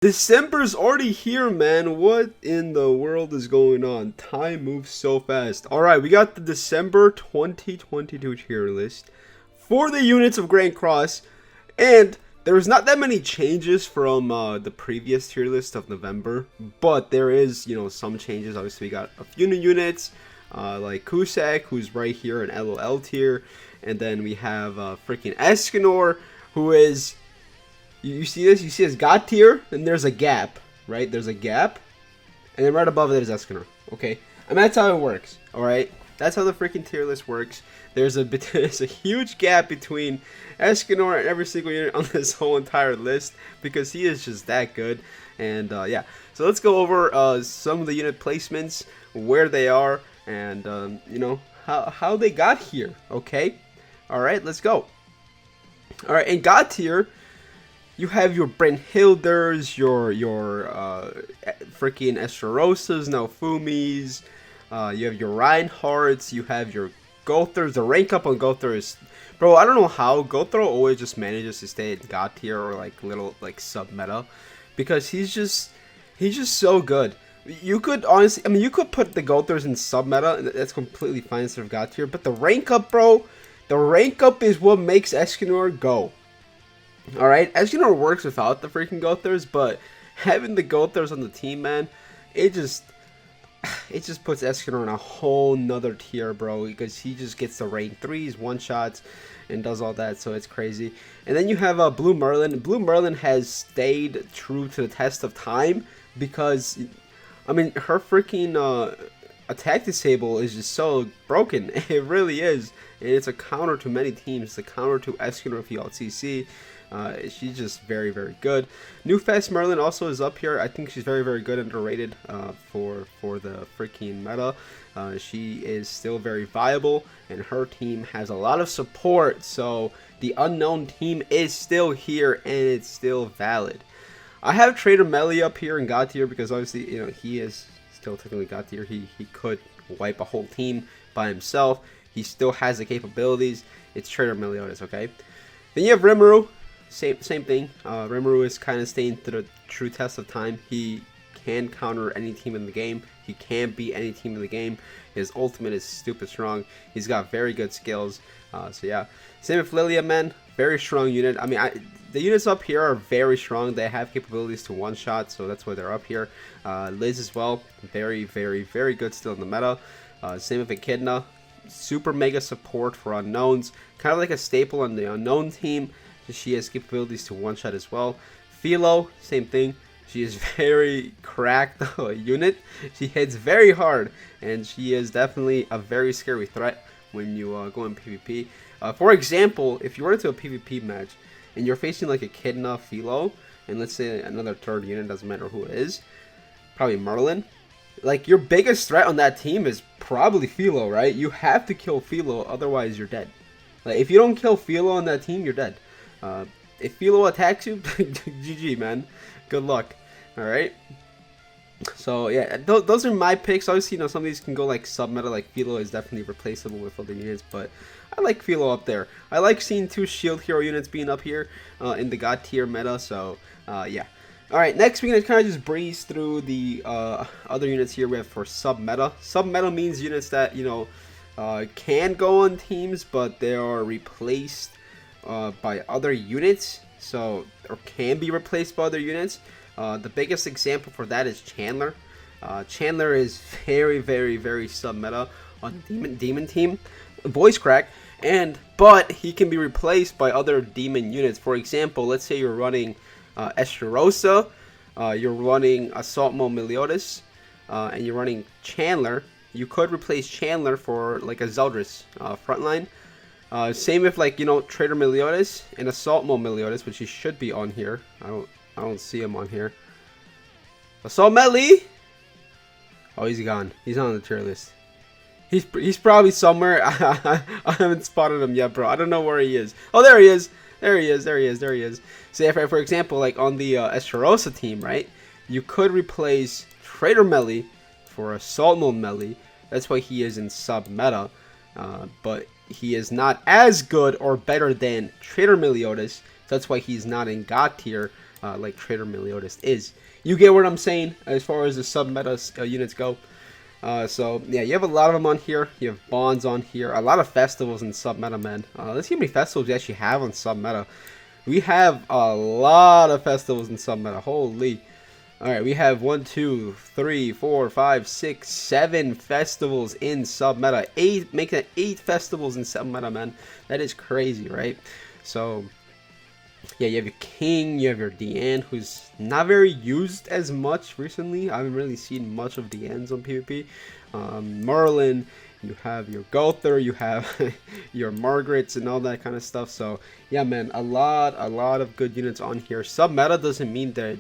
December's already here, man. What in the world is going on? Time moves so fast. Alright, we got the December 2022 tier list for the units of Grand Cross. And there's not that many changes from the previous tier list of November. But there is, some changes. Obviously, we got a few new units. Like Kusak, who's right here in LOL tier. And then we have freaking Escanor, who is... You see this? You see his God tier, and there's a gap, right? There's a gap, and then right above it is Escanor. Okay, I mean that's how it works. All right, that's how the freaking tier list works. There's a huge gap between Escanor and every single unit on this whole entire list because he is just that good. And yeah, so let's go over some of the unit placements, where they are, and how they got here. Okay, all right, let's go. All right, in God tier, you have your Brennhilders, your freaking Esterosas, Naofumis, you have your Reinhardts, you have your Gothers. The rank up on Gother is... Bro, I don't know how. Gother always just manages to stay in God tier or like little like sub-meta. Because he's just so good. You could honestly... I mean, you could put the Gothers in sub-meta, and that's completely fine instead of God tier. But the rank up, bro, the rank up is what makes Escanor go. Alright, Escanor works without the freaking Gothers, but having the Gothers on the team, man, it just puts Escanor in a whole nother tier, bro, because he just gets the rank 3s, one-shots, and does all that, so it's crazy. And then you have Blue Merlin. Blue Merlin has stayed true to the test of time, because, I mean, her freaking attack disable is just so broken. It really is, and it's a counter to many teams. It's a counter to Escanor if you CC. She's just very, very good. New Fast Merlin also is up here. I think she's very, very good, underrated for the freaking meta. She is still very viable, and her team has a lot of support. So the unknown team is still here, and it's still valid. I have Trader Melee up here in God tier because obviously, he is still technically God tier. He could wipe a whole team by himself. He still has the capabilities. It's Trader Meliodas, okay? Then you have Rimuru. Same thing. Rimuru is kind of staying to the true test of time. He can counter any team in the game. He can beat any team in the game. His ultimate is stupid strong. He's got very good skills. So yeah. Same with Lilia, man. Very strong unit. I mean, the units up here are very strong. They have capabilities to one-shot, so that's why they're up here. Liz as well. Very, very, very good still in the meta. Same with Echidna. Super mega support for unknowns. Kind of like a staple on the unknown team. She has capabilities to one-shot as well. Philo, same thing. She is very cracked unit. She hits very hard, and she is definitely a very scary threat when you go in PvP. For example, if you run into a PvP match and you're facing like Echidna, Philo, and let's say another third unit, doesn't matter who it is, probably Merlin. Like, your biggest threat on that team is probably Philo, right? You have to kill Philo, otherwise you're dead. Like, if you don't kill Philo on that team, you're dead. If Philo attacks you, GG, man. Good luck. Alright? So, yeah, those are my picks. Obviously, some of these can go like sub-meta. Like, Philo is definitely replaceable with other units, but I like Philo up there. I like seeing 2 shield hero units being up here in the God tier meta, so, yeah. Alright, next we're going to kind of just breeze through the other units here we have for sub-meta. Sub-meta means units that, can go on teams, but they are replaced by other units, or can be replaced by other units. The biggest example for that is Chandler. Chandler is very, very, very sub-meta on the demon team. Voice crack, but he can be replaced by other demon units. For example, let's say you're running Esterosa, you're running Assault Mode Meliodas, and you're running Chandler. You could replace Chandler for like a Zeldris frontline. Same with like Trader Meliodas and Assault Mode Meliodas, which he should be on here. I don't see him on here. Assault Melee. Oh, he's gone. He's not on the tier list. He's probably somewhere. I haven't spotted him yet, bro. I don't know where he is. Oh, there he is. There he is. So if, for example, like on the Esterosa team, right? You could replace Trader Melee for Assault Mode Melee. That's why he is in sub meta. But he is not as good or better than Trader Meliodas. So that's why he's not in God tier. like Trader Meliodas is. You get what I'm saying as far as the sub-meta units go. So yeah, you have a lot of them on here. You have bonds on here. A lot of festivals in sub-meta, man. Let's see how many festivals we actually have on sub-meta. We have a lot of festivals in sub-meta. Holy. Alright, we have 1, 2, 3, 4, 5, 6, 7 festivals in sub-meta. 8, making it 8 festivals in sub-meta, man. That is crazy, right? So yeah, you have your King, you have your Deanne, who's not very used as much recently. I haven't really seen much of Deanne's on PvP. Merlin, you have your Gother, you have your Margarets and all that kind of stuff. So yeah, man, a lot of good units on here. Sub-meta doesn't mean they're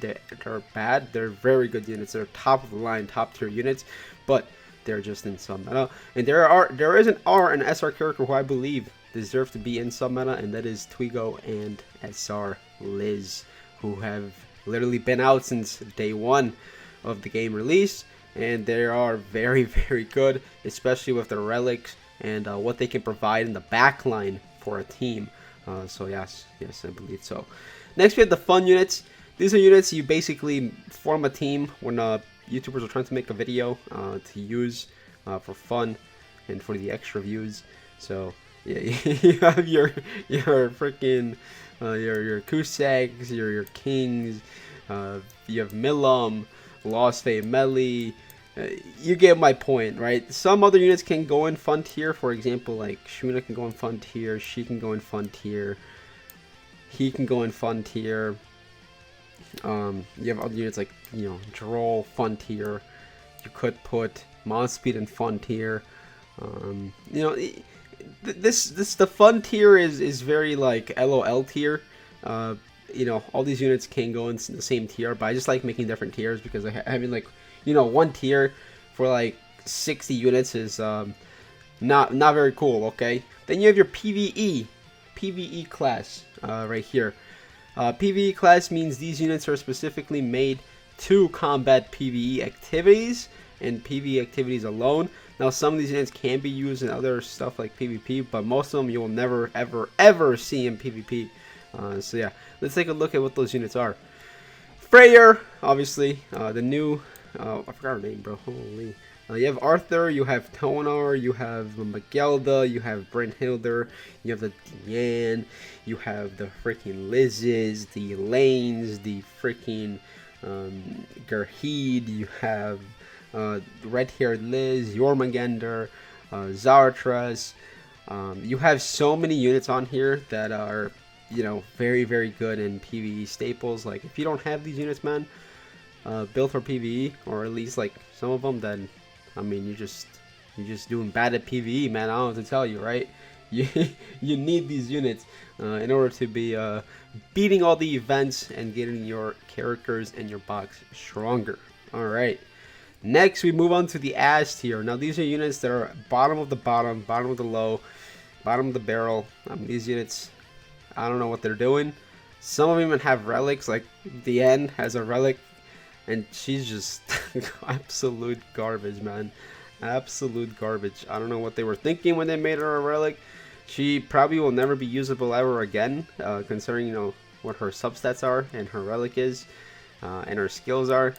bad. They're very good units. They're top of the line, top tier units, but they're just in sub-meta. And there is an R and SR character who I believe deserve to be in sub-meta, and that is Twigo and SR Liz, who have literally been out since day 1 of the game release, and they are very, very good, especially with their relics and what they can provide in the backline for a team. So yes, I believe so. Next we have the fun units. These are units you basically form a team when YouTubers are trying to make a video to use for fun and for the extra views. So yeah, you have your freaking your Kusags, your Kings, you have Milam, Lost Fate Melee. You get my point, right? Some other units can go in fun tier. For example, like Shuna can go in fun tier, she can go in fun tier, he can go in fun tier. You have other units like, you know, Droll, fun tier. You could put Monspeed in fun tier. You know, the fun tier is very like LOL tier. You know, all these units can go in the same tier, but I just like making different tiers because having like, you know, one tier for like 60 units is not very cool. Okay, then you have your PvE class right here. PvE class means these units are specifically made to combat PvE activities and PvE activities alone. Now, some of these units can be used in other stuff like PvP, but most of them you will never, ever see in PvP. So yeah, let's take a look at what those units are. Freyr, obviously, the new, I forgot her name, bro, holy. You have Arthur, you have Tonar, you have Magelda, you have Brynhildr, you have the Deanne, you have the freaking Liz's, the Lanes, the freaking Gerheed, you have red-haired Liz, Jormungandr, Zaratras. You have so many units on here that are, you know, very, very good in PvE staples. Like, if you don't have these units, man, built for PvE, or at least like some of them, then I mean, you're just doing bad at PvE, man. I don't have to tell you, right? You need these units in order to be beating all the events and getting your characters and your box stronger. All right. Next, we move on to the As tier. Now, these are units that are bottom of the bottom, bottom of the low, bottom of the barrel. These units, I don't know what they're doing. Some of them even have relics, like Deanne has a relic, and she's just absolute garbage, man. Absolute garbage. I don't know what they were thinking when they made her a relic. She probably will never be usable ever again, considering, you know, what her substats are and her relic is, and her skills are.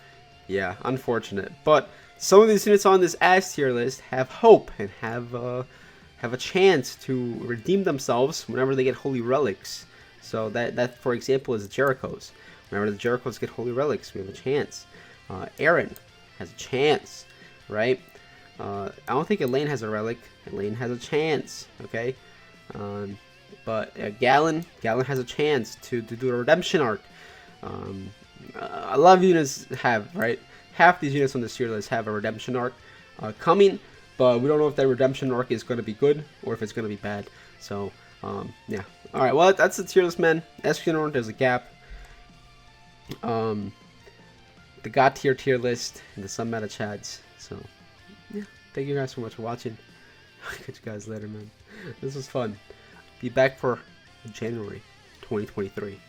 Yeah, unfortunate. But some of these units on this As tier list have hope and have a chance to redeem themselves whenever they get holy relics. So that for example is Jericho's. Whenever the Jerichos get holy relics, we have a chance. Aaron has a chance, right? I don't think Elaine has a relic. Elaine has a chance, okay? But Galen has a chance to do a redemption arc. A lot of units have, right? Half these units on this tier list have a redemption arc coming, but we don't know if that redemption arc is going to be good or if it's going to be bad. So, yeah. Alright, well, that's the tier list, man. Escanor, there's a gap. The God tier list, and the sub-meta chads. So, yeah. Thank you guys so much for watching. I'll catch you guys later, man. This was fun. Be back for January 2023.